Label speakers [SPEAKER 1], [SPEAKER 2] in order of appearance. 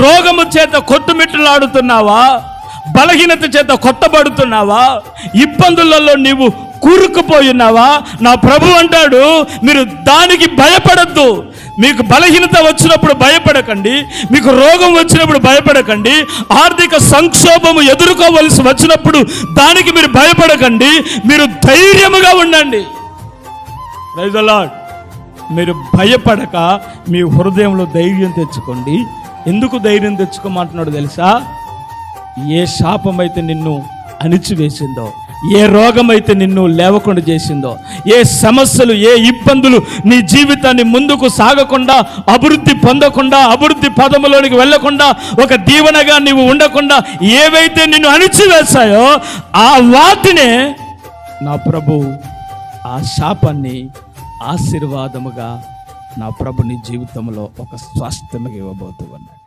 [SPEAKER 1] రోగము చేత కొట్టుమిట్టలాడుతున్నావా? బలహీనత చేత కొట్టబడుతున్నావా? ఇబ్బందులలో నీవు కూరుకుపోయినావా? నా ప్రభు అంటాడు, మీరు దానికి భయపడద్దు. మీకు బలహీనత వచ్చినప్పుడు భయపడకండి, మీకు రోగం వచ్చినప్పుడు భయపడకండి, ఆర్థిక సంక్షోభము ఎదుర్కోవలసి వచ్చినప్పుడు దానికి మీరు భయపడకండి. మీరు ధైర్యముగా ఉండండి. Praise the Lord. మీరు భయపడక మీ హృదయంలో ధైర్యం తెచ్చుకోండి. ఎందుకు ధైర్యం తెచ్చుకోమంటున్నాడు తెలుసా? ఏ శాపమైతే నిన్ను అణిచివేసిందో, ఏ రోగమైతే నిన్ను లేవకుండా చేసిందో, ఏ సమస్యలు, ఏ ఇబ్బందులు నీ జీవితాన్ని ముందుకు సాగకుండా, అభివృద్ధి పొందకుండా, అభివృద్ధి పదములోనికి వెళ్ళకుండా, ఒక దీవెనగా నీవు ఉండకుండా ఏవైతే నిన్ను అణిచివేశాయో ఆ వాటినే నా ప్రభు ఆ శాపాన్ని ఆశీర్వాదముగా నా ప్రభు నీ జీవితంలో ఒక స్వాస్థ్యముగా ఇవ్వబోతూ ఉన్నాడు.